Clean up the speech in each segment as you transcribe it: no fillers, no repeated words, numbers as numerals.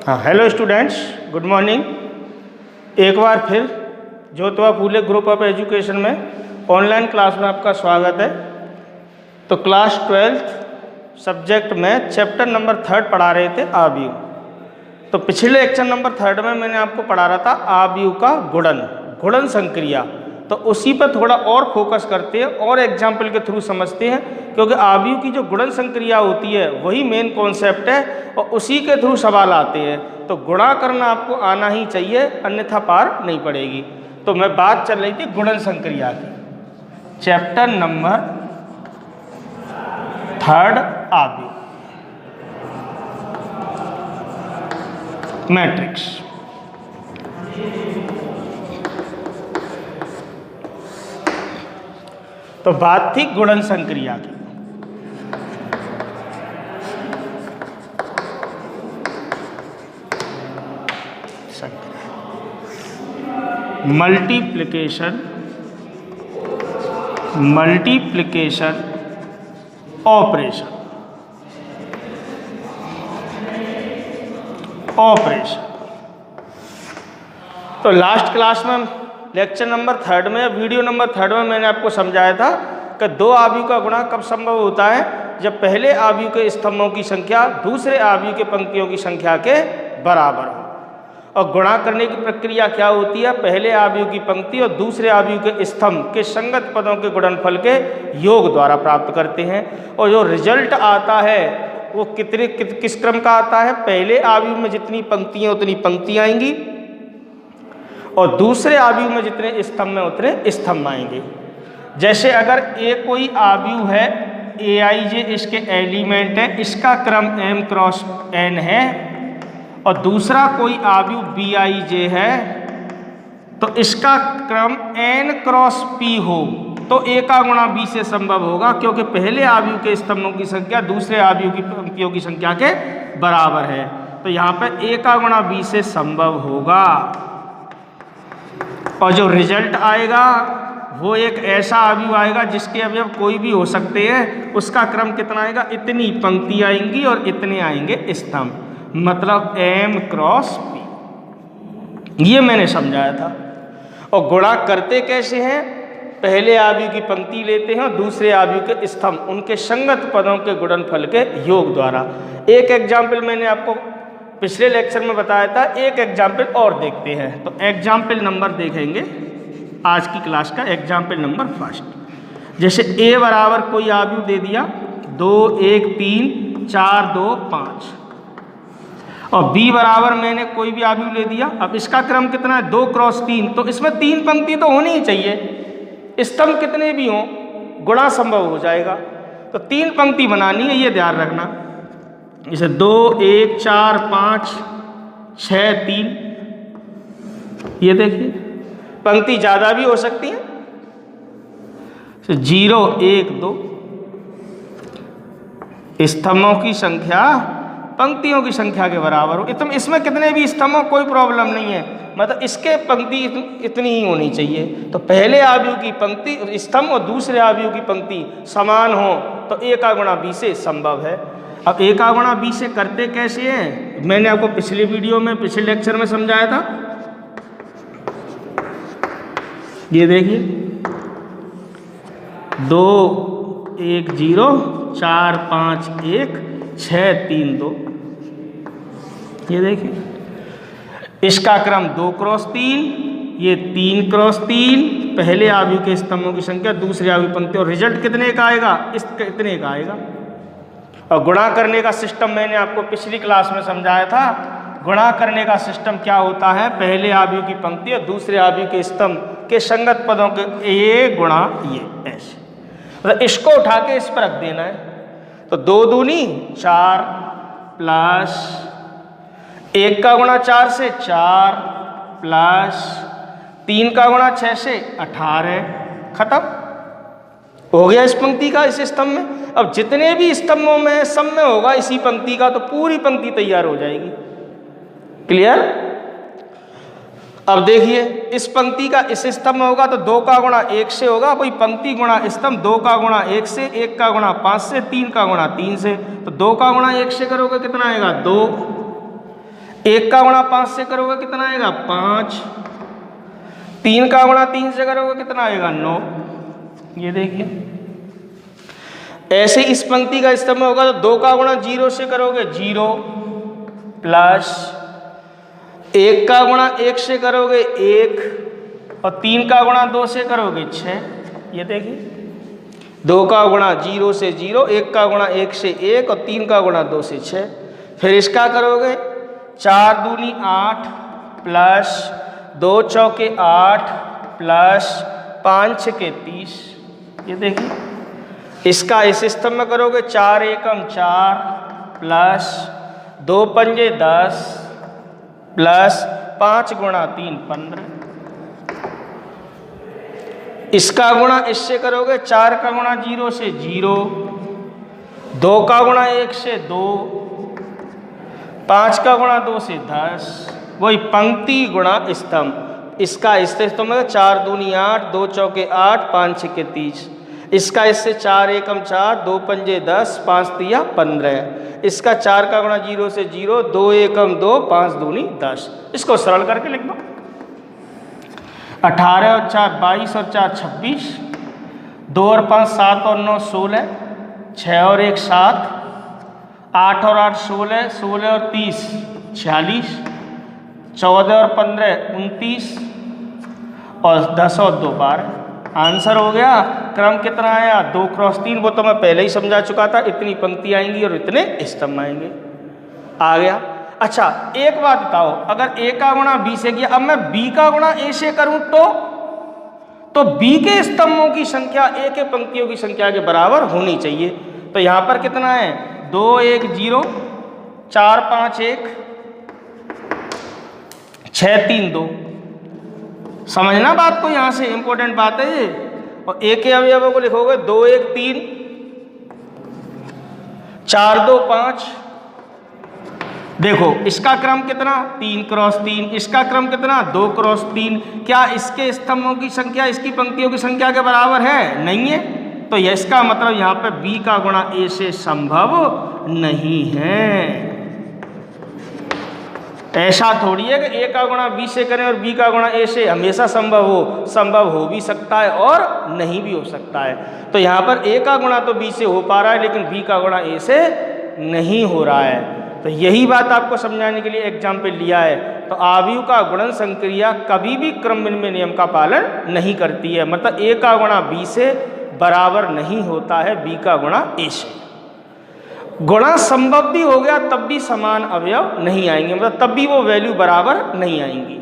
हाँ, hello students, good morning. एक बार फिर Jyotiba Phule group of education में ऑनलाइन क्लास में आपका स्वागत है। तो क्लास 12th सब्जेक्ट में चैप्टर नंबर 3 पढ़ा रहे थे आव्यूह। तो पिछले लेक्चर नंबर 3 में मैंने आपको पढ़ा रहा था आव्यूह का गुणन संक्रिया। तो उसी पर थोड़ा और फोकस करते हैं और एग्जाम्पल के थ्रू समझते हैं, क्योंकि आव्यूह की जो गुणन संक्रिया होती है वही मेन कॉन्सेप्ट है और उसी के थ्रू सवाल आते हैं। तो गुणा करना आपको आना ही चाहिए, अन्यथा पार नहीं पड़ेगी। तो मैं बात चल रही थी गुणन संक्रिया की, चैप्टर नंबर 3 आव्यूह मैट्रिक्स। तो बात थी गुणन संक्रिया की। Multiplication operation. तो लास्ट क्लास में लेक्चर नंबर 3 में, वीडियो नंबर 3 में मैंने आपको समझाया था कि दो आव्यूह का गुणा कब संभव होता है, जब पहले आव्यूह के स्तंभों की संख्या दूसरे आव्यूह के पंक्तियों की संख्या के बराबर हो। और गुणा करने की प्रक्रिया क्या होती है, पहले आव्यूह की पंक्ति और दूसरे आव्यूह के स्तंभ के संगत पदों के गुणनफल के योग द्वारा प्राप्त करते हैं। और जो रिजल्ट आता है वो किस क्रम का आता है, पहले आव्यूह में जितनी पंक्तियाँ उतनी पंक्तियाँ आएंगी और दूसरे आव्यूह में जितने स्तंभ में उतने स्तंभ आएंगे। जैसे अगर ए कोई आव्यूह है, Aij इसके एलिमेंट है, इसका क्रम m क्रॉस n है, और दूसरा कोई आव्यूह Bij है तो इसका क्रम n क्रॉस p हो, तो a का गुणा b से संभव होगा, क्योंकि पहले आव्यूह के स्तंभों की संख्या दूसरे आव्यूह की पंक्तियों की संख्या के बराबर है। तो यहाँ पर a का गुणा b से संभव होगा। और जो रिजल्ट आएगा वो एक ऐसा आव्यूह आएगा जिसके अवयव कोई भी हो सकते हैं, उसका क्रम कितना आएगा, इतनी पंक्ति आएंगी और इतने आएंगे स्तंभ, मतलब m क्रॉस p। ये मैंने समझाया था। और गुणा करते कैसे हैं, पहले आव्यूह की पंक्ति लेते हैं और दूसरे आव्यूह के स्तंभ उनके संगत पदों के गुणनफल के योग द्वारा। एक एग्जाम्पल मैंने आपको पिछले लेक्चर में बताया था, एक एग्जाम्पल और देखते हैं। तो एग्जाम्पल नंबर देखेंगे आज की क्लास का, एग्जाम्पल नंबर 1। जैसे a बराबर कोई आव्यूह दे दिया 2 1 3 4 2 5, और b बराबर मैंने कोई भी आव्यूह ले दिया। अब इसका क्रम कितना है, 2 क्रॉस 3, तो इसमें 3 पंक्ति तो होनी ही चाहिए, स्तंभ कितने भी हों गुणा संभव हो जाएगा। तो 3 पंक्ति बनानी है, ये ध्यान रखना। जैसे 2 1 4 5 6 3, ये देखिए पंक्ति ज़्यादा भी हो सकती है, 0 1 2, स्तंभों की संख्या पंक्तियों की संख्या के बराबर हो। इसमें कितने भी स्तंभ हो कोई प्रॉब्लम नहीं है, मतलब इसके पंक्ति इतनी ही होनी चाहिए। तो पहले आव्यूह की पंक्ति स्तंभ और दूसरे आव्यूह की पंक्ति समान हो तो a का गुणा b से संभव है। अब a का गुणा b से करते कैसे हैं, मैंने आपको पिछले वीडियो में पिछले लेक्चर में समझाया था। ये देखिए 2 1 0 4 5 1 6 3 2, ये देखिए इसका क्रम 2 क्रॉस 3, ये 3 क्रॉस 3, पहले आव्यूह के स्तंभों की संख्या दूसरे आव्यूह पंक्ति, और रिजल्ट कितने का आएगा, इतने का आएगा। और गुणा करने का सिस्टम मैंने आपको पिछली क्लास में समझाया था। गुणा करने का सिस्टम क्या होता है, पहले आव्यूह की पंक्ति और दूसरे आव्यूह के स्तंभ के संगत पदों के ये गुणा ये, ऐसे मतलब इसको उठा के इस पर रख देना है। तो 2 दूनी 4 प्लस 1 का गुणा 4 से 4 प्लस 3 का गुणा 6 से 18, खत्म हो गया इस पंक्ति का इस स्तंभ में। अब जितने भी स्तंभों में सब में होगा इसी पंक्ति का, तो पूरी पंक्ति तैयार हो जाएगी। क्लियर। अब देखिए इस पंक्ति का इस स्तंभ में होगा तो 2 का गुणा 1 से होगा, वही पंक्ति गुणा स्तंभ 2 का गुणा 1 से, 1 का गुणा 5 से, 3 का गुणा 3 से। तो 2 का गुणा 1 से करोगे कितना आएगा 2, 1 का गुणा 5 से करोगे कितना आएगा 5, 3 का गुणा 3 से करोगे कितना आएगा 9। ये देखिए ऐसे इस पंक्ति का स्तंभ होगा तो 2 का गुणा 0 से करोगे 0 प्लस 1 का गुणा 1 से करोगे 1 और 3 का गुणा 2 से करोगे 6। ये देखिए 2 का गुणा 0 से 0, 1 का गुणा 1 से 1 और 3 का गुणा 2 से 6। फिर इसका करोगे 4 दूनी 8 प्लस 2 चौके 8 प्लस 5 छके 30। ये देखिए इसका इस स्तंभ में करोगे 4 एकम 4 प्लस 2 पंजे 10 प्लस 5 गुणा 3 15। इसका गुणा इससे करोगे 4 का गुणा 0 से 0, 2 का गुणा 1 से 2, 5 का गुणा 2 से 10। वही पंक्ति गुणा स्तंभ। इसका इससे स्तंभ में 4 दूनी 8, 2 चौके 8, 5 छके 30। इसका इससे 4 एकम 4, 2 पंजे 10, 5 तिया 15। इसका 4 का गुणा 0 से 0, 2 एकम 2, 5 दूनी 10। इसको सरल करके लिख दो 18 और 4 22 और 4 26, 2 और 5 7 और 9 16, 6 और 1 7, 8 और 8 16, 16 और 30 46, 14 और 15 29 और 10 और 2 12। आंसर हो गया। क्रम कितना आया 2 क्रॉस 3, वो तो मैं पहले ही समझा चुका था। इतनी पंक्ति आएंगी और इतने स्तंभ आएंगे। आ गया। अच्छा एक बात बताओ, अगर a का गुणा b से किया, अब मैं b का गुणा a से करूं तो b के स्तंभों की संख्या a के पंक्तियों की संख्या के बराबर होनी चाहिए। तो यहां पर कितना है 2 1 0, 4 5 1, 6 3 2। समझना बात को, यहां से इंपॉर्टेंट बात है ये। और a के अवयवों को लिखोगे 2 1 3, 4 2 5। देखो इसका क्रम कितना 3 क्रॉस 3, इसका क्रम कितना 2 क्रॉस 3। क्या इसके स्तंभों की संख्या इसकी पंक्तियों की संख्या के बराबर है? नहीं है। तो इसका मतलब यहाँ पे b का गुणा a से संभव नहीं है। ऐसा थोड़ी है कि a का गुणा b से करें और b का गुणा a से हमेशा संभव हो भी सकता है और नहीं भी हो सकता है। तो यहाँ पर a का गुणा तो b से हो पा रहा है, लेकिन b का गुणा a से नहीं हो रहा है। तो यही बात आपको समझाने के लिए एग्जाम्पल लिया है। तो आव्यूह का गुणन संक्रिया कभी भी क्रम विनिमय नियम का पालन नहीं करती है। मतलब a का गुणा b से बराबर नहीं होता है b का गुणा a से। गुणा संभव भी हो गया तब भी समान अवयव नहीं आएंगे, मतलब तब भी वो वैल्यू बराबर नहीं आएंगी।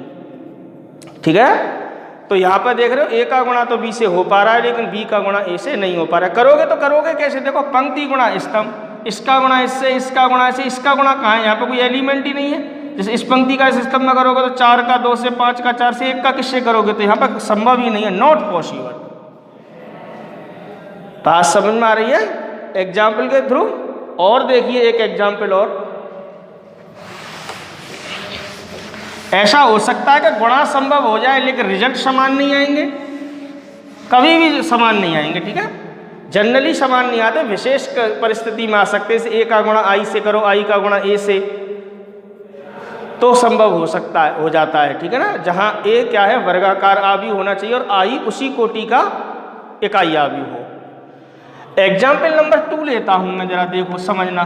ठीक है। तो यहाँ पर देख रहे हो a का गुणा तो b से हो पा रहा है, लेकिन b का गुणा a से नहीं हो पा रहा है। करोगे तो करोगे कैसे? देखो पंक्ति गुणा स्तंभ, इसका गुणा इससे, इसका गुणा इससे, इसका गुणा कहाँ है? यहाँ पे कोई एलिमेंट ही नहीं है। जैसे इस पंक्ति का इस स्तंभ में करोगे तो 4 का 2 से, 5 का 4 से, 1 का किससे करोगे? तो यहाँ पर संभव ही नहीं है, नॉट पॉसिबल। बात समझ में आ रही है एग्जाम्पल के थ्रू? और देखिए एक एग्जाम्पल और। ऐसा हो सकता है कि गुणा संभव हो जाए लेकिन रिजल्ट समान नहीं आएंगे, कभी भी समान नहीं आएंगे। ठीक है। जनरली समान नहीं आते, विशेष परिस्थिति में आ सकते हैं। जैसे a का गुणा i से करो, i का गुणा a से, तो संभव हो सकता है, हो जाता है। ठीक है ना। जहां a क्या है वर्गाकार आव्यूह होना चाहिए और i उसी कोटि का इकाई आव्यूह हो। एग्जाम्पल नंबर 2 लेता हूं मैं, जरा देखो समझना,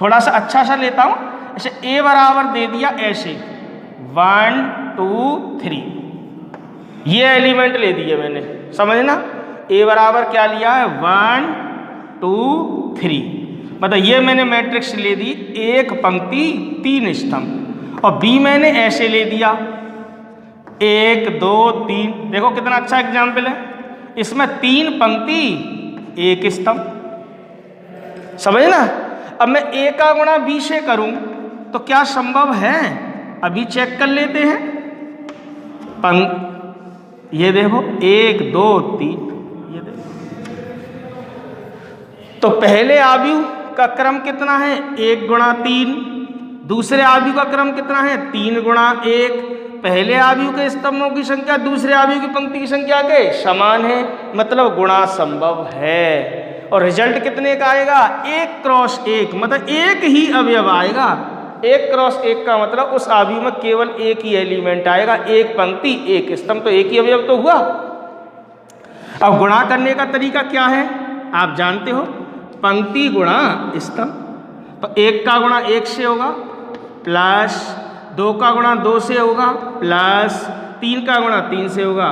थोड़ा सा अच्छा सा लेता हूं। ऐसे a बराबर दे दिया ऐसे 1 2 3, ये एलिमेंट ले दिए मैंने, समझना। a बराबर क्या लिया है 1 2 3, मतलब ये मैंने मैट्रिक्स ले दी, एक पंक्ति 3 स्तंभ। और b मैंने ऐसे ले दिया 1 2 3। देखो कितना अच्छा एग्जाम्पल है, इसमें 3 पंक्ति 1 स्तंभ, समझना। अब मैं a का गुणा b से करूं तो क्या संभव है? अभी चेक कर लेते हैं। ये देखो 1 2 3, ये देखो। तो पहले आव्यूह का क्रम कितना है 1 गुणा 3, दूसरे आव्यूह का क्रम कितना है 3 गुणा 1। पहले आव्यूह के स्तंभों की संख्या दूसरे आव्यूह की पंक्ति की संख्या के समान है, मतलब गुणा संभव है। और रिजल्ट कितने का आएगा 1 क्रॉस 1, मतलब एक ही अवयव आएगा। एक क्रॉस एक का मतलब उस आव्यूह में केवल एक ही एलिमेंट आएगा, एक पंक्ति एक स्तंभ, तो एक ही अवयव तो हुआ। अब गुणा करने का तरीका क्या है आप जानते हो, पंक्ति गुणा स्तंभ। तो एक का गुणा एक से होगा प्लस दो का गुणा दो से होगा प्लस तीन का गुणा तीन से होगा,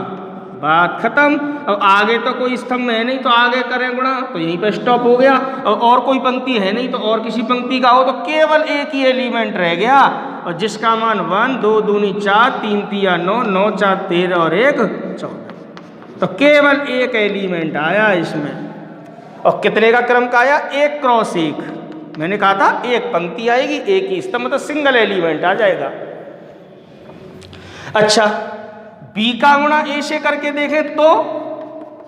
बात खत्म। अब आगे तो कोई स्तंभ है नहीं तो आगे करें गुणा, तो यहीं पे स्टॉप हो गया। और कोई पंक्ति है नहीं तो और किसी पंक्ति का हो तो केवल एक ही एलिमेंट रह गया, और जिसका मान 1 2 दूनी 4 3 तिया 9 9 4 13 और 1 14, तो केवल एक एलिमेंट आया इसमें। और कितने का क्रम का आया, एक क्रॉस एक। मैंने कहा था एक पंक्ति आएगी एक ही स्तंभ, मतलब सिंगल एलिमेंट आ जाएगा। अच्छा, बी का गुणा ए से करके देखें तो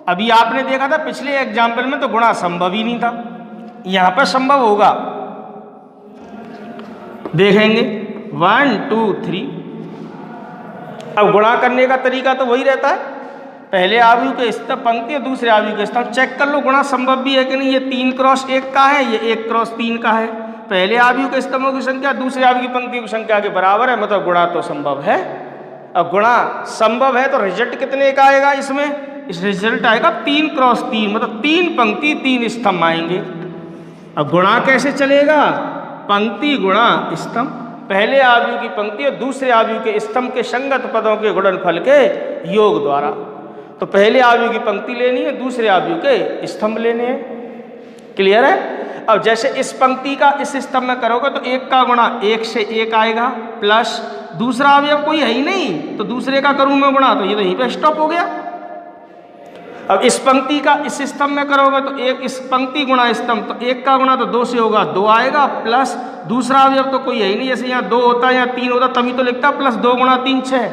अभी आपने देखा था पिछले एग्जाम्पल में तो गुणा संभव ही नहीं था, यहां पर संभव होगा। देखेंगे 1 2 3। अब गुणा करने का तरीका तो वही रहता है, पहले आव्यूह के स्तंभ पंक्ति और दूसरे आव्यूह के स्तंभ। चेक कर लो गुणा संभव भी है कि नहीं। ये 3 क्रॉस 1 का है, ये 1 क्रॉस 3 का है। पहले आव्यूह के स्तंभों की संख्या दूसरे आव्यूह की पंक्ति की संख्या के बराबर है, मतलब गुणा तो संभव है। अब गुणा संभव है तो रिजल्ट कितने का आएगा इसमें, इस रिजल्ट आएगा 3 क्रॉस 3, मतलब 3 पंक्ति 3 स्तंभ आएंगे। अब गुणा कैसे चलेगा, पंक्ति गुणा स्तंभ, पहले आव्यूह की पंक्ति और दूसरे आव्यूह के स्तंभ के संगत पदों के गुणनफल के योग द्वारा। तो पहले आव्यूह की पंक्ति लेनी है, दूसरे आव्यूह के स्तंभ लेने हैं। क्लियर है। अब जैसे इस पंक्ति का इस स्तंभ में करोगे तो एक का गुणा एक से एक आएगा, प्लस दूसरा अवयव कोई है ही नहीं तो दूसरे का करूं मैं गुणा, तो ये तो यहीं पे स्टॉप हो गया। अब इस पंक्ति का इस स्तंभ में करोगे तो एक इस पंक्ति गुणा स्तंभ, तो एक का गुणा तो 2 से होगा 2 आएगा, प्लस दूसरा अवयव तो कोई है ही नहीं, जैसे यहाँ 2 होता है यहाँ 3 होता तभी तो लिखता प्लस 2 गुणा 3 6,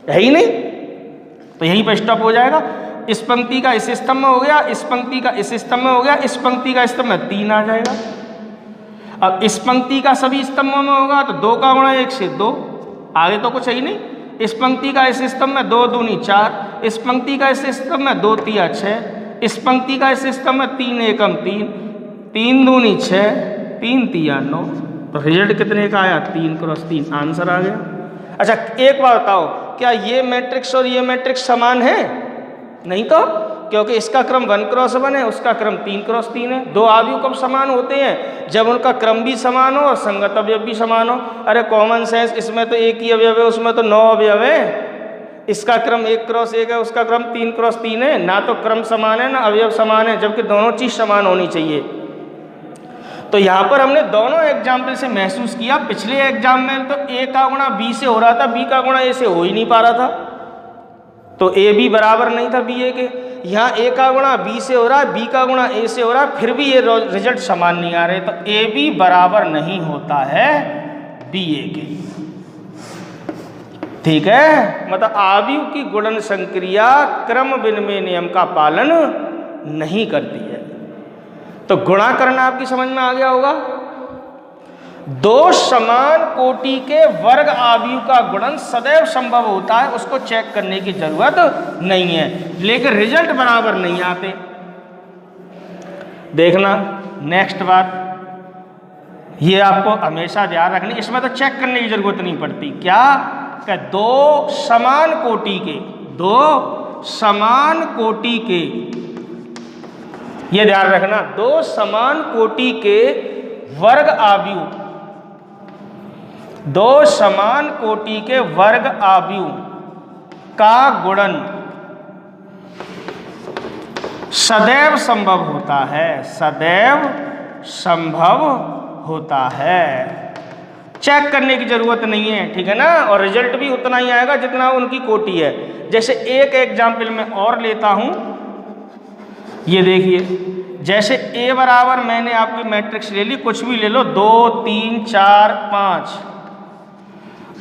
है ही नहीं, तो यहीं पर स्टॉप हो जाएगा। इस पंक्ति का इस स्तंभ में हो गया, इस पंक्ति का इस स्तंभ में हो गया, इस पंक्ति का स्तंभ में 3 आ जाएगा। अब इस पंक्ति का सभी स्तंभों में होगा तो 2 का गुणा 1 से 2, आगे तो कुछ है ही नहीं। इस पंक्ति का इस स्तंभ में 2 दूनी 4, इस पंक्ति का इस स्तंभ में 2 तिया 6, इस पंक्ति का इस स्तंभ में 3 एकम 3, 3 दूनी 6 3 तिया 9, तो रिजल्ट कितने का आया 3 क्रॉस 3, आंसर आ गया। अच्छा एक बात बताओ, क्या ये मैट्रिक्स और ये मैट्रिक्स समान है? नहीं तो, क्योंकि इसका क्रम 1 क्रॉस 1 है, उसका क्रम 3 क्रॉस 3 है। दो आव्यूह कब समान होते हैं, जब उनका क्रम भी समान हो और संगत अवयव भी समान हो। अरे कॉमन सेंस, इसमें तो एक ही अवयव है, उसमें तो 9 अवयव है। इसका क्रम 1 क्रॉस 1 है, उसका क्रम 3 क्रॉस 3 है, ना तो क्रम समान है ना अवयव समान है, जबकि दोनों चीज समान होनी चाहिए। तो यहाँ पर हमने दोनों एग्जाम्पल से महसूस किया, पिछले एग्जाम में तो ए का गुणा बी से हो रहा था, बी का गुणा ए से हो ही नहीं पा रहा था, तो ए बी बराबर नहीं था बी ए के। यहाँ ए का गुणा बी से हो रहा है, बी का गुणा ए से हो रहा है, फिर भी ये रिजल्ट समान नहीं आ रहे, तो ए बी बराबर नहीं होता है बी ए के। ठीक है, मतलब आव्यूह की गुणन संक्रिया क्रम विनिमय नियम का पालन नहीं करती है। तो गुणा करना आपकी समझ में आ गया होगा। दो समान कोटि के वर्ग आव्यूह का गुणन सदैव संभव होता है, उसको चेक करने की जरूरत नहीं है, लेकिन रिजल्ट बराबर नहीं आते। देखना नेक्स्ट बात, ये आपको हमेशा ध्यान रखनी, इसमें तो चेक करने की जरूरत नहीं पड़ती। क्या दो समान कोटि के, ये ध्यान रखना, दो समान कोटि के वर्ग आव्यूह, दो समान कोटि के वर्ग आव्यूह का गुणन सदैव संभव होता है, सदैव संभव होता है। चेक करने की जरूरत नहीं है, ठीक है ना, और रिजल्ट भी उतना ही आएगा जितना उनकी कोटि है। जैसे एक एग्जाम्पल में और लेता हूं, ये देखिए, जैसे ए बराबर मैंने आपकी मैट्रिक्स ले ली, कुछ भी ले लो, 2 3 4 5,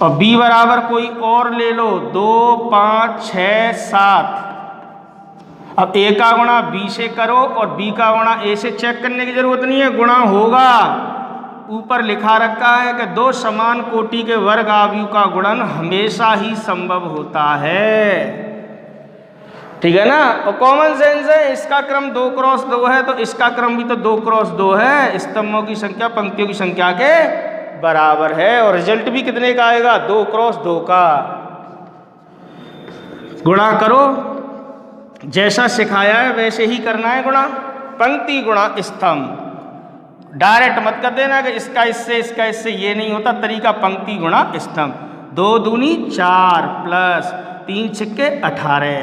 और बी बराबर कोई और ले लो, 2 5 6 7। अब ए का गुणा बी से करो और बी का गुणा ए से, चेक करने की जरूरत नहीं है, गुणा होगा। ऊपर लिखा रखा है कि दो समान कोटि के वर्ग आव्यूह का गुणन हमेशा ही संभव होता है, ठीक है ना। और कॉमन सेंस है, इसका क्रम 2 क्रॉस 2 है तो इसका क्रम भी तो 2 क्रॉस 2 है, स्तंभों की संख्या पंक्तियों की संख्या के बराबर है। और रिजल्ट भी कितने का आएगा? 2 क्रॉस 2 का। गुणा करो, जैसा सिखाया है वैसे ही करना है गुणा। पंक्ति गुणा स्तंभ, डायरेक्ट मत कर देना कि इसका इससे इसका इससे, ये नहीं होता तरीका। पंक्ति गुणा स्तंभ। 2 दूनी 4 प्लस 3 छिक्के 18,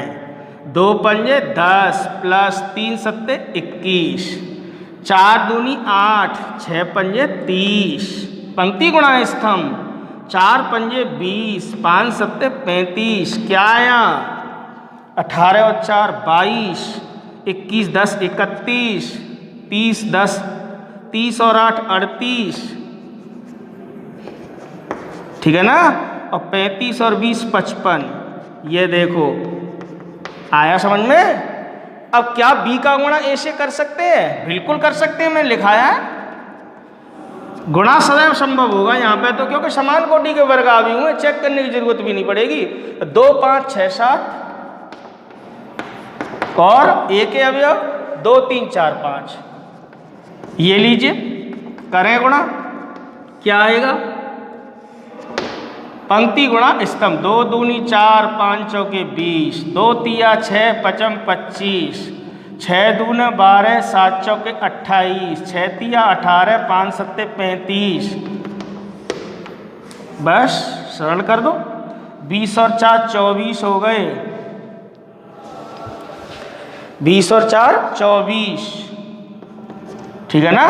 2 पंजे 10 प्लस 3 सत्ते 21, 4 दूनी 8, 6 पंजे 30। पंक्ति गुणा स्तंभ, 4 पंजे 20, 5 सत्ते 35। क्या आया? 18 और 4 22, 21 10 31, 30 10 30 और 8 38, ठीक है ना। और 35 और 20 55। ये देखो आया समझ में? अब क्या बी का गुणा ए से कर सकते हैं? बिल्कुल कर सकते हैं, मैंने लिखाया है। गुणा सदैव संभव होगा यहाँ पे तो, क्योंकि समान कोटि के वर्ग आ भी हुए, चेक करने की जरूरत भी नहीं पड़ेगी। 2 5 6 7 और ए के अवयव 2 3 4 5। ये लीजिए, करें गुणा, क्या आएगा? पंक्ति गुणा स्तंभ। 2 दूनी 4, 5 चौके 20, 2 तिया 6 पचम 25, 6 दूने 12, 7 चौके 28, 6 तिया 18, 5 सत्ते 35। बस सरल कर दो। 20 और 4 24 हो गए, 20 और 4 24, ठीक है ना।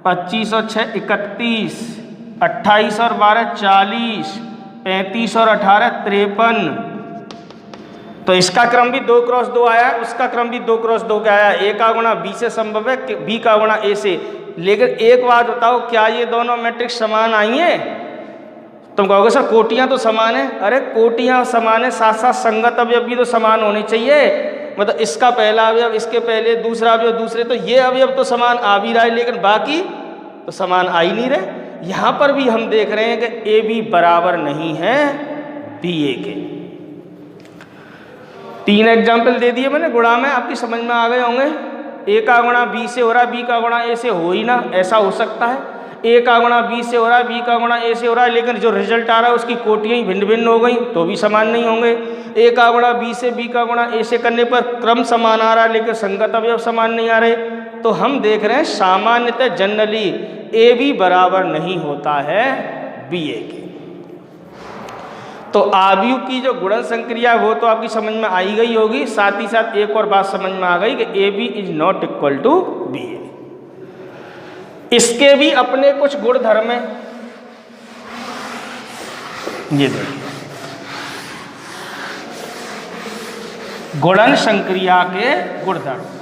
25 और 6 31, 28 और 12 40, 35 और 18 53। तो इसका क्रम भी 2 क्रॉस 2 आया, उसका क्रम भी 2 क्रॉस 2 का आया। ए का गुणा बी से संभव है, बी का गुणा ए से। लेकिन एक बात बताओ, क्या ये दोनों मैट्रिक्स समान आई हैं? तुम कहोगे सर कोटियां तो समान है। अरे कोटियां समान है, साथ साथ संगत अवयव भी तो समान होने चाहिए। मतलब इसका पहला अवयव इसके पहले, दूसरा अवयव दूसरे, तो ये अवयव तो समान आ भी रहा है, लेकिन बाकी तो समान आ ही नहीं रहे। यहाँ पर भी हम देख रहे हैं कि ए बी बराबर नहीं है बी ए के। 3 एग्जाम्पल दे दिए मैंने गुणा में, आपकी समझ में आ गए होंगे। ए का गुणा बी से हो रहा है, बी का गुणा ए से हो ही ना, ऐसा हो सकता है। ए का गुणा बी से हो रहा है, बी का गुणा ए से हो रहा है, लेकिन जो रिजल्ट आ रहा है उसकी कोटियाँ ही भिन्न भिन्न हो गई, तो भी समान नहीं होंगे। ए का गुणा बी से, बी का गुणा ए से करने पर क्रम समान आ रहा है, लेकिन संगत अवयव समान नहीं आ रहे। तो हम देख रहे हैं सामान्यतः जनरली ए बी बराबर नहीं होता है बी ए के। तो आव्यूह की जो गुणन संक्रिया वो तो आपकी समझ में आई गई होगी। साथ ही साथ एक और बात समझ में आ गई कि A B is not equal to B A. इसके भी अपने कुछ गुणधर्म हैं, ये देखिए। गुणन संक्रिया के गुणधर्म।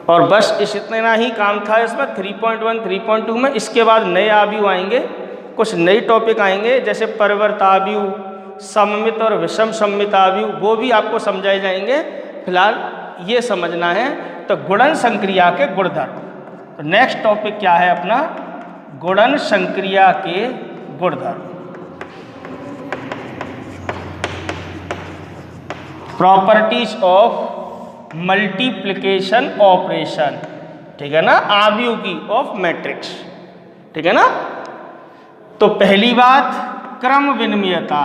और बस इतना ही काम था इसमें 3.1 3.2 में। इसके बाद नए आव्यूह आएंगे, कुछ नई टॉपिक आएंगे, जैसे परिवर्त आव्यूह, सममित और विषम सममित आव्यूह, वो भी आपको समझाए जाएंगे। फिलहाल ये समझना है तो गुणन संक्रिया के गुणधर्म। तो नेक्स्ट टॉपिक क्या है अपना? गुणन संक्रिया के गुणधर्म। प्रॉपर्टीज ऑफ मल्टीप्लिकेशन ऑपरेशन, ठीक है ना, आव्यूह की ऑफ मैट्रिक्स, ठीक है ना। तो पहली बात क्रम विनिमयता,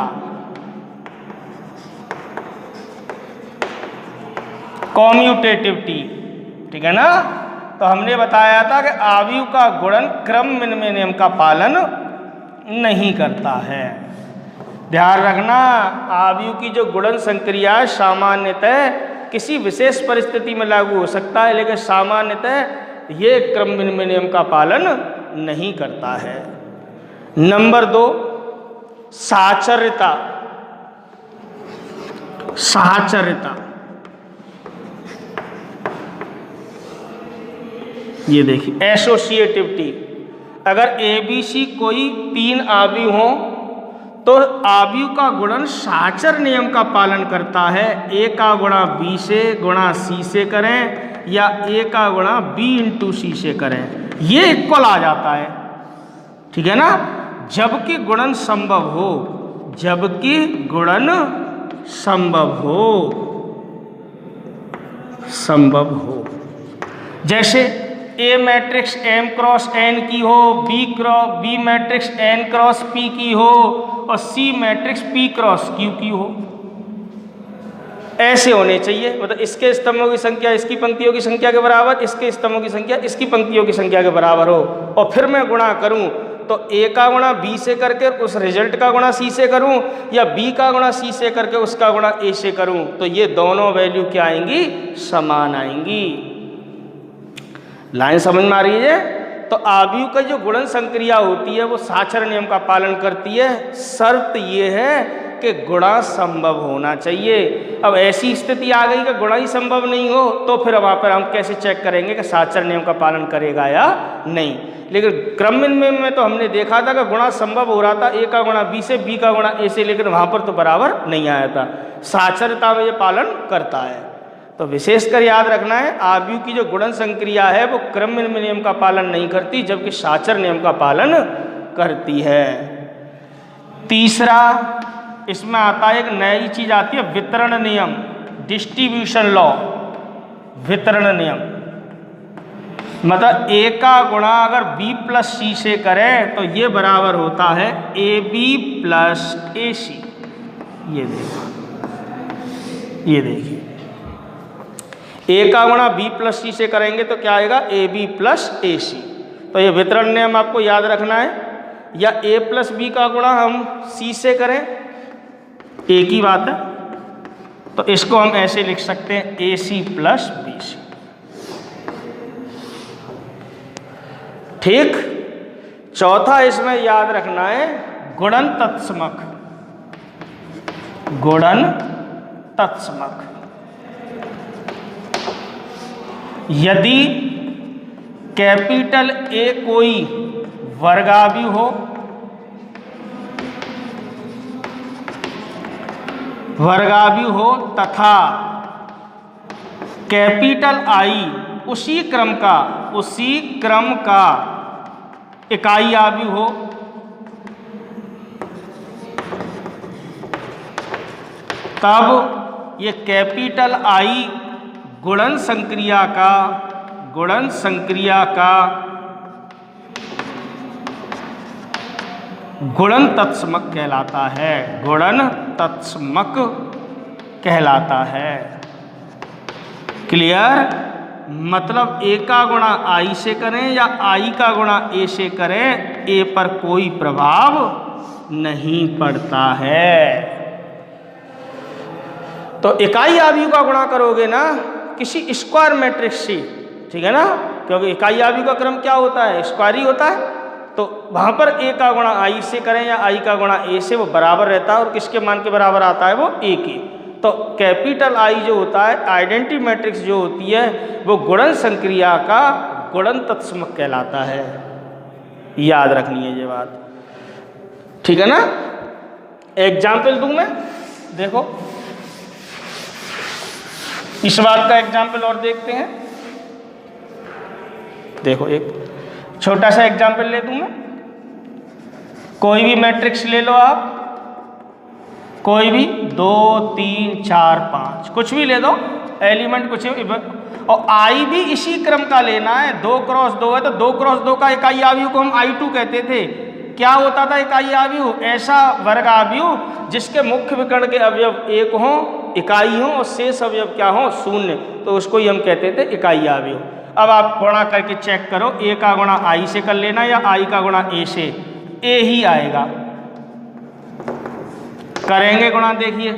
कॉम्यूटेटिविटी, ठीक है ना। तो हमने बताया था कि आव्यूह का गुणन क्रम विनिमय नियम का पालन नहीं करता है। ध्यान रखना, आव्यूह की जो गुणन संक्रिया है सामान्यतः किसी विशेष परिस्थिति में लागू हो सकता है, लेकिन सामान्यतः ये क्रम विनिमय नियम का पालन नहीं करता है। नंबर 2 साहचर्यता। साहचर्यता, ये देखिए एसोसिएटिविटी। अगर ए बी सी कोई 3 आव्यूह हों तो आव्यूह का गुणन साहचर्य नियम का पालन करता है। ए का गुणा बी से गुणा सी से करें या ए का गुणा बी इंटू सी से करें, ये इक्वल आ जाता है, ठीक है ना। जबकि गुणन संभव हो, जबकि गुणन संभव हो, संभव हो। जैसे A matrix M cross N की हो, B matrix N cross P की हो और C matrix P cross Q की हो। ऐसे होने चाहिए, मतलब इसके स्तंभों की संख्या इसकी पंक्तियों की संख्या के बराबर, इसके स्तंभों की संख्या इसकी पंक्तियों की संख्या के बराबर हो, और फिर मैं गुणा करूं तो ए का गुणा बी से करके उस रिजल्ट का गुणा सी से करूं, या बी का गुणा सी से करके उसका गुणा ए से करूं, तो ये दोनों वैल्यू क्या आएंगी, समान आएंगी। लाइन समझ में आ रही है? तो आव्यूह का जो गुणन संक्रिया होती है वो साचर नियम का पालन करती है। शर्त ये है कि गुणा संभव होना चाहिए। अब ऐसी स्थिति आ गई कि गुणा ही संभव नहीं हो, तो फिर वहाँ पर हम कैसे चेक करेंगे कि साचर नियम का पालन करेगा या नहीं। लेकिन क्रम में तो हमने देखा था कि गुणा संभव हो रहा था, ए का गुणा बी से, बी का गुणा ए से, लेकिन वहाँ पर तो बराबर नहीं आया था। साचरता में ये पालन करता है। तो विशेषकर याद रखना है, आव्यूह की जो गुणन संक्रिया है वो क्रम नियम का पालन नहीं करती, जबकि साचर नियम का पालन करती है। तीसरा इसमें आता है, एक नई चीज आती है, वितरण नियम, डिस्ट्रीब्यूशन लॉ। वितरण नियम मतलब ए का गुणा अगर बी प्लस सी से करें तो ये बराबर होता है ए बी प्लस ए सी। ये देखिए ए का गुणा बी प्लस सी से करेंगे तो क्या आएगा, ए बी प्लस ए सी। तो ये वितरण नियम आपको याद रखना है। या ए प्लस बी का गुणा हम सी से करें, एक ही बात है, तो इसको हम ऐसे लिख सकते हैं ए सी प्लस बी सी। ठीक। चौथा इसमें याद रखना है गुणन तत्समक। गुणन तत्समक यदि कैपिटल ए कोई वर्गाव्यूह हो, तथा कैपिटल आई उसी क्रम का इकाई आव्यूह हो, तब ये कैपिटल आई गुणन संक्रिया का गुणन तत्समक कहलाता है। गुणन तत्समक कहलाता है। क्लियर? मतलब ए का गुणा आई से करें या आई का गुणा ए से करें, ए पर कोई प्रभाव नहीं पड़ता है। तो इकाई आव्यूह का गुणा करोगे ना किसी स्क्वायर मैट्रिक्स से, ठीक है ना, क्योंकि इकाई आव्यूह का क्रम क्या होता है, स्क्वायर ही होता है। तो वहाँ पर ए का गुणा आई से करें या आई का गुणा ए से, वो बराबर रहता है और किसके मान के बराबर आता है, वो ए के। तो कैपिटल आई जो होता है, आइडेंटिटी मैट्रिक्स जो होती है, वो गुणन संक्रिया का गुणन तत्समक कहलाता है। याद रखनी है ये बात, ठीक है ना। एग्जाम्पल दूं मैं, देखो इस बात का एग्जाम्पल और देखते हैं। देखो एक छोटा सा एग्जाम्पल ले दूं मैं। कोई भी मैट्रिक्स ले लो आप, कोई भी 2 3 4 5 कुछ भी ले दो, एलिमेंट कुछ भी, और आई भी इसी क्रम का लेना है। 2 क्रॉस 2 है तो 2 क्रॉस 2 का इकाई आव्यूह को हम I2 कहते थे। क्या होता था इकाई आव्यूह? ऐसा वर्ग आव्यूह जिसके मुख्य विकर्ण के अवयव 1 हों, इकाई हों, और शेष अवयव क्या हों, 0, तो उसको ही हम कहते थे इकाई आव्यूह। अब आप गुणा करके चेक करो, ए का गुणा आई से कर लेना या आई का गुणा ए से, ए ही आएगा। करेंगे गुणा, देखिए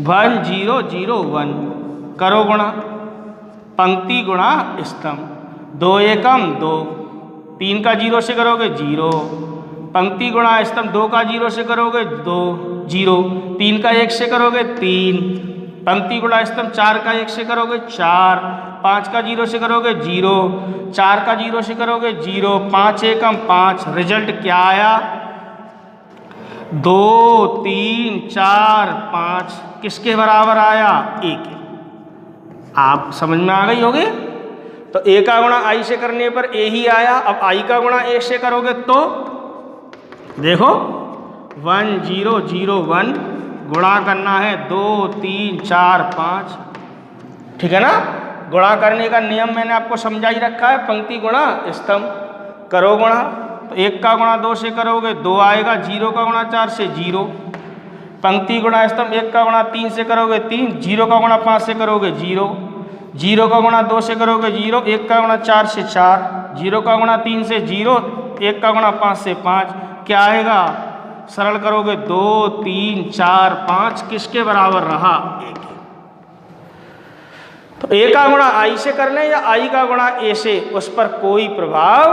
1 0 0 1 करो गुणा, पंक्ति गुणा स्तंभ, 2 एकम 2, 3 का 0 से करोगे 0, पंक्ति गुणा स्तंभ, 2 का 0 से करोगे 2 0, 3 का 1 से करोगे 3, पंक्ति गुणा स्तंभ, 4 का 1 से करोगे 4, 5 का 0 से करोगे 0, 4 का 0 से करोगे 0, 5 एकम 5, रिजल्ट क्या आया, 2 3 4 5 किसके बराबर आया, ए के। आप समझ में आ गई होगी। तो ए का गुणा आई से करने पर ए ही आया। अब आई का गुणा ए से करोगे तो देखो 1 0 0 1 गुणा करना है 2 3 4 5, ठीक है ना। गुणा करने का नियम मैंने आपको समझा ही रखा है, पंक्ति गुणा स्तंभ। करो गुणा, तो 1 का गुणा 2 से करोगे 2 आएगा, 0 का गुणा 4 से 0। पंक्ति गुणा स्तंभ, 1 का गुणा 3 से करोगे 3, 0 का गुणा 5 से करोगे 0, 0 का गुणा 2 से करोगे 0, 1 का गुणा 4 से 4, 0 का गुणा 3 से 0, 1 का गुणा 5 से 5। क्या आएगा? सरल करोगे 2 3 4 5, किसके बराबर रहा? 1। तो a का गुणा i से कर लें या i का गुणा a से, उस पर कोई प्रभाव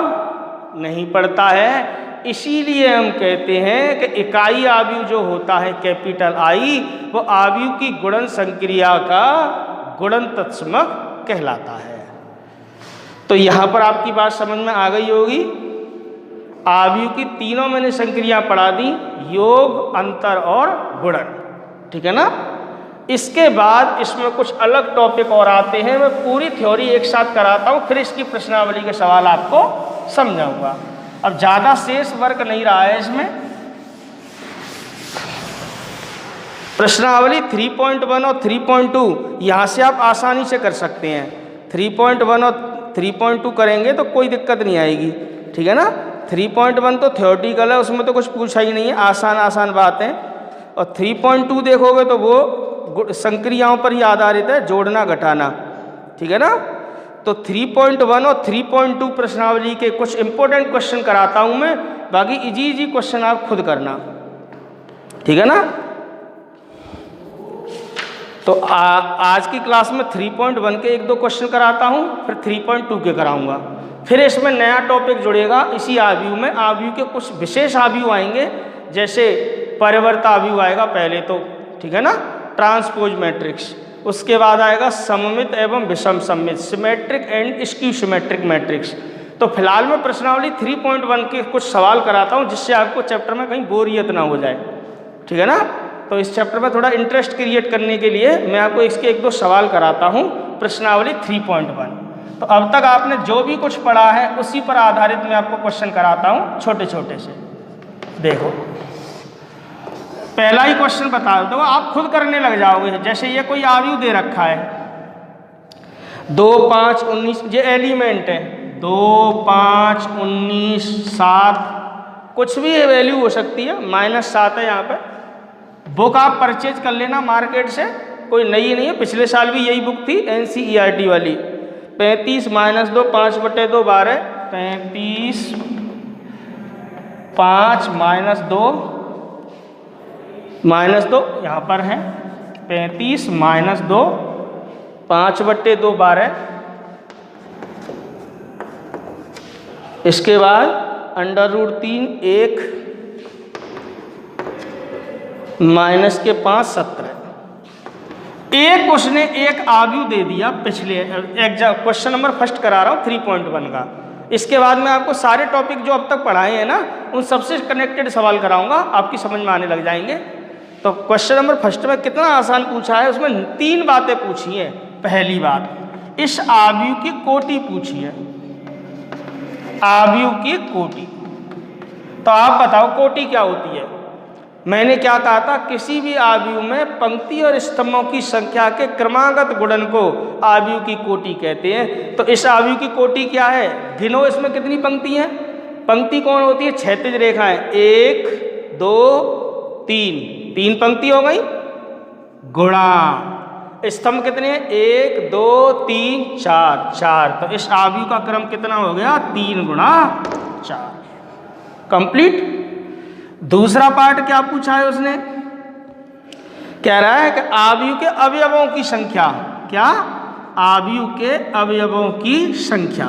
नहीं पड़ता है। इसीलिए हम कहते हैं कि इकाई आव्यूह जो होता है कैपिटल I, वो आव्यूह की गुणन संक्रिया का गुणन तत्समक कहलाता है। तो यहाँ पर आपकी बात समझ में आ गई होगी। आव्यूह की तीनों मैंने संक्रिया पढ़ा दी, योग, अंतर और गुणन, ठीक है ना। इसके बाद इसमें कुछ अलग टॉपिक और आते हैं, मैं पूरी थ्योरी एक साथ कराता हूँ, फिर इसकी प्रश्नावली के सवाल आपको समझाऊंगा। अब ज़्यादा शेष वर्क नहीं रहा है इसमें। प्रश्नावली 3.1 और 3.2 यहाँ से आप आसानी से कर सकते हैं। 3.1 और 3.2 करेंगे तो कोई दिक्कत नहीं आएगी, ठीक है ना। 3.1 तो थ्योरेटिकल है, उसमें तो कुछ पूछा ही नहीं है, आसान आसान बात है। और 3.2 देखोगे तो वो संक्रियाओं पर ही आधारित है, जोड़ना घटाना, ठीक है ना। तो 3.1 और 3.2 प्रश्नावली के कुछ इंपॉर्टेंट क्वेश्चन कराता हूं मैं, बाकी इजी क्वेश्चन आप खुद करना, ठीक है ना। तो आज की क्लास में 3.1 के 1-2 क्वेश्चन कराता हूं, फिर 3.2 के कराऊंगा। फिर इसमें नया टॉपिक जुड़ेगा इसी आव्यूह में। आव्यूह के कुछ विशेष आव्यूह आएंगे, जैसे परिवर्त आव्यूह आएगा पहले तो, ठीक है ना, ट्रांसपोज मैट्रिक्स। उसके बाद आएगा सममित एवं विषम सममित, symmetric and skew symmetric matrix. तो फिलहाल मैं प्रश्नावली 3.1 के कुछ सवाल कराता हूं, जिससे आपको चैप्टर में कहीं बोरियत ना हो जाए, ठीक है ना। तो इस चैप्टर में थोड़ा इंटरेस्ट क्रिएट करने के लिए मैं आपको इसके 1-2 सवाल कराता हूं प्रश्नावली 3.1। तो अब तक आपने जो भी कुछ पढ़ा है उसी पर आधारित मैं आपको क्वेश्चन कराता हूं, छोटे छोटे से। देखो, पहला ही क्वेश्चन बता दो, आप खुद करने लग जाओगे। जैसे ये कोई आव्यूह दे रखा है 2 5 19, ये एलिमेंट है 2 5 19 7, कुछ भी वैल्यू हो सकती है, -7 है यहाँ पे। बुक आप परचेज कर लेना मार्केट से, कोई नई नहीं है, पिछले साल भी यही बुक थी NCERT वाली। 35 - 2 5/2 12, 35 5 - 2 -2 यहाँ पर है, 35 - 2 5/2 12। इसके बाद √3 1 -5 17। एक उसने एक आव्यूह दे दिया, पिछले क्वेश्चन नंबर फर्स्ट करा रहा हूँ 3.1 का। इसके बाद मैं आपको सारे टॉपिक जो अब तक पढ़ाए हैं ना, उन सबसे कनेक्टेड सवाल कराऊंगा, आपकी समझ में आने लग जाएंगे। तो क्वेश्चन नंबर फर्स्ट में कितना आसान पूछा है, उसमें 3 बातें पूछी हैं। पहली बात, इस आव्यूह की कोटि पूछी है, आव्यूह की कोटि। तो आप बताओ कोटि क्या होती है। मैंने क्या कहा था, किसी भी आव्यूह में पंक्ति और स्तंभों की संख्या के क्रमागत गुणन को आव्यूह की कोटि कहते हैं। तो इस आव्यूह की कोटि क्या है, गिनो इसमें कितनी पंक्ति हैं। पंक्ति कौन होती है, क्षैतिज रेखाएं, 1 2 3, 3 पंक्ति हो गई, गुणा स्तंभ कितने हैं, 1 2 3 4 4। तो इस आव्यूह का क्रम कितना हो गया, 3 × 4, कंप्लीट। दूसरा पार्ट क्या पूछा है उसने, कह रहा है कि आव्यूह के अवयवों की संख्या, क्या, आव्यूह के अवयवों की संख्या।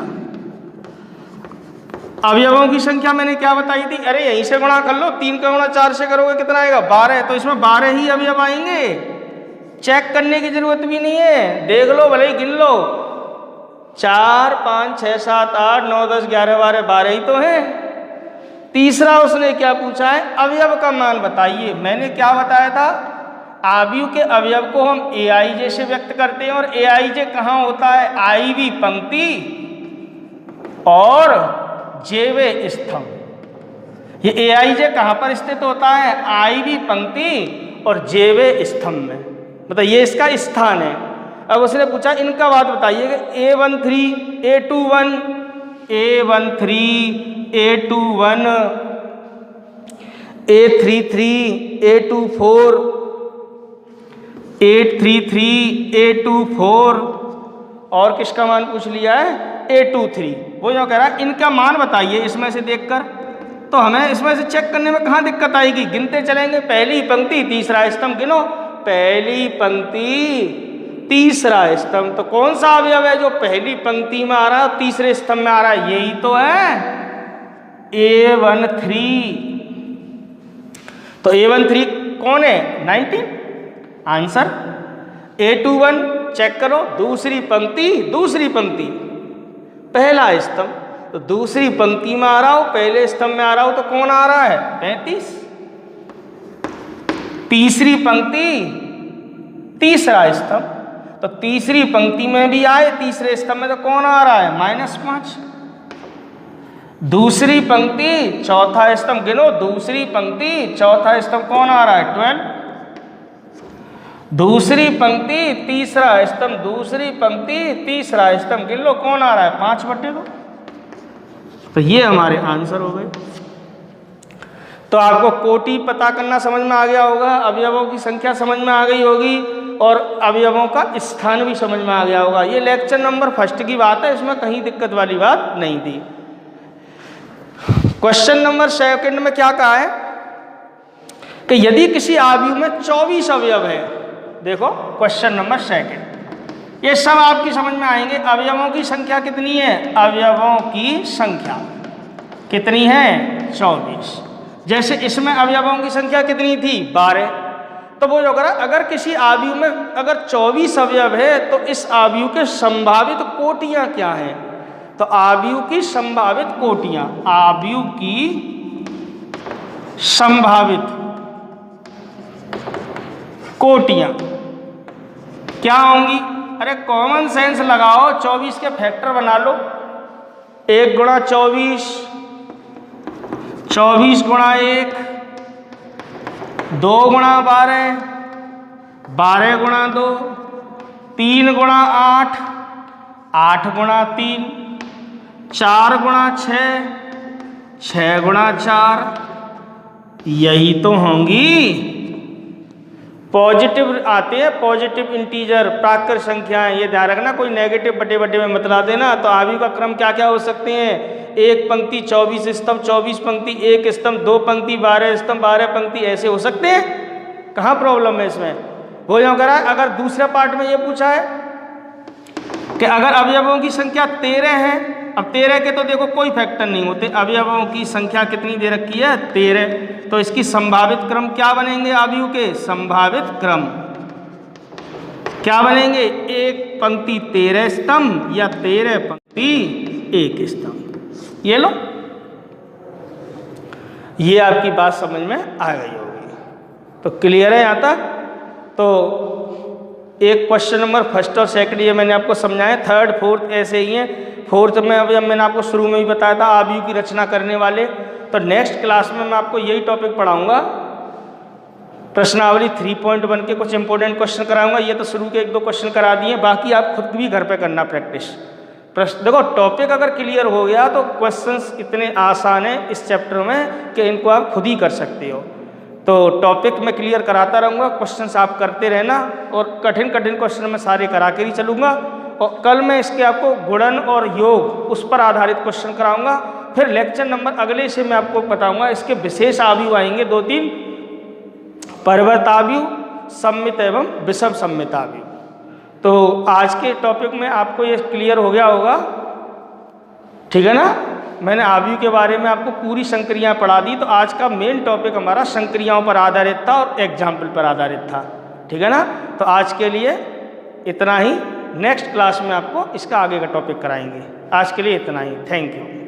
अवयवों की संख्या मैंने क्या बताई थी, अरे यहीं से गुणा कर लो, 3 का गुणा 4 से करोगे कितना आएगा, 12। तो इसमें 12 ही अवयव आएंगे, चेक करने की जरूरत भी नहीं है, देख लो, भले ही गिन लो। 4 5 6 7 8 9 10 11 12, 12 ही तो है। तीसरा उसने क्या पूछा है, अवयव का मान बताइए। मैंने क्या बताया था, आव्यूह के अवयव को हम aij से व्यक्त करते हैं, और aij कहाँ होता है, IV पंक्ति और jv स्तंभ। ये aij कहाँ पर स्थित होता है, IV पंक्ति और jv स्तंभ में, मतलब ये इसका स्थान है। अब उसने पूछा इनका बात बताइए कि A13, A21, A13, A21, A33, A24, A33, A24 और किसका मान पूछ लिया है? A23। वो जो कह रहा है इनका मान बताइए इसमें से देखकर। तो हमें इसमें से चेक करने में कहाँ दिक्कत आएगी? गिनते चलेंगे, पहली पंक्ति तीसरा स्तंभ गिनो, पहली पंक्ति तीसरा स्तंभ। तो कौन सा अवयव है जो पहली पंक्ति में आ रहा है तीसरे स्तंभ में आ रहा है? यही तो है A13। तो A13 कौन है? 19 आंसर। A21 चेक करो, दूसरी पंक्ति पहला स्तंभ, तो दूसरी पंक्ति में आ रहा हो पहले स्तंभ में आ रहा हो तो कौन आ रहा है? 35। तीसरी पंक्ति तीसरा स्तंभ, तो तीसरी पंक्ति में भी आए तीसरे स्तंभ में तो कौन आ रहा है? -5। दूसरी पंक्ति चौथा स्तंभ गिनो, दूसरी पंक्ति चौथा स्तंभ कौन आ रहा है? 12। दूसरी पंक्ति तीसरा स्तंभ, दूसरी पंक्ति तीसरा स्तंभ गिन लो कौन आ रहा है? 5/2। तो ये हमारे आंसर हो गए। तो आपको कोटि पता करना समझ में आ गया होगा, अवयवों की संख्या समझ में आ गई होगी और अवयवों का स्थान भी समझ में आ गया होगा। ये लेक्चर नंबर 1 की बात है, इसमें कहीं दिक्कत वाली बात नहीं थी। क्वेश्चन नंबर 2 में क्या कहा है कि यदि किसी आयु में 24 अवयव है, देखो क्वेश्चन नंबर 2, ये सब आपकी समझ में आएंगे। अवयवों की संख्या कितनी है? अवयवों की संख्या कितनी है? 24। जैसे इसमें अवयवों की संख्या कितनी थी? 12। तो वो जो करा, अगर किसी आयु में अगर 24 अवयव है तो इस आयु के संभावित कोटियां क्या हैं? तो आयु की संभावित कोटियां, आयु की संभावित कोटियां क्या होंगी? अरे कॉमन सेंस लगाओ, 24 के फैक्टर बना लो। 1 गुणा 24, 24 गुणा 1, 2 गुणा 12, 12 गुणा 2, 3 गुणा 8, 8 गुणा 3, 4 गुणा 6, 6 गुणा 4, यही तो होंगी। पॉजिटिव आते हैं, पॉजिटिव इंटीजर, प्राकृत संख्याएं। ये ध्यान रखना, कोई नेगेटिव बटे में मत ला देना। तो आयु का क्रम क्या क्या हो सकते हैं? 1 पंक्ति 24 स्तंभ, 24 पंक्ति 1 स्तंभ, 2 पंक्ति 12 स्तंभ, 12 पंक्ति, ऐसे हो सकते हैं। कहाँ प्रॉब्लम है इसमें? हो जाओ करा। अगर दूसरे पार्ट में ये पूछा है कि अगर अवयवों की संख्या 13 है, अब 13 के तो देखो कोई फैक्टर नहीं होते, अवयवों की संख्या कितनी दे रखी है? 13। तो इसकी संभावित क्रम क्या बनेंगे? आयु के संभावित क्रम क्या बनेंगे? 1 पंक्ति 13 स्तंभ या 13 पंक्ति 1 स्तंभ। ये लो, ये आपकी बात समझ में आ गई होगी। तो क्लियर है यहाँ तक? तो एक क्वेश्चन नंबर 1 और 2 ये मैंने आपको समझाया। 3rd 4th ऐसे ही हैं। 4th में अब मैंने आपको शुरू में भी बताया था आयु की रचना करने वाले। तो नेक्स्ट क्लास में मैं आपको यही टॉपिक पढ़ाऊंगा। प्रश्नावली 3.1 के कुछ इंपॉर्टेंट क्वेश्चन कराऊंगा। ये तो शुरू के 1-2 क्वेश्चन करा दिए, बाकी आप खुद भी घर पे करना प्रैक्टिस। देखो टॉपिक अगर क्लियर हो गया तो क्वेश्चंस इतने आसान हैं इस चैप्टर में कि इनको आप खुद ही कर सकते हो। तो टॉपिक मैं क्लियर कराता रहूँगा, क्वेश्चंस आप करते रहना और कठिन क्वेश्चन मैं सारे करा के ही चलूँगा। और कल मैं इसके आपको गुणन और योग उस पर आधारित क्वेश्चन कराऊँगा। फिर लेक्चर नंबर अगले से मैं आपको बताऊँगा इसके विशेष आयु आएंगे 2-3, पर्वतायु, सम्मित एवं विषम सम्मित आयु। तो आज के टॉपिक में आपको ये क्लियर हो गया होगा, ठीक है ना? मैंने आयु के बारे में आपको पूरी संक्रियाएं पढ़ा दी। तो आज का मेन टॉपिक हमारा संक्रियाओं पर आधारित था और एग्जाम्पल पर आधारित था, ठीक है ना? तो आज के लिए इतना ही। नेक्स्ट क्लास में आपको इसका आगे का टॉपिक कराएंगे। आज के लिए इतना ही। Thank you.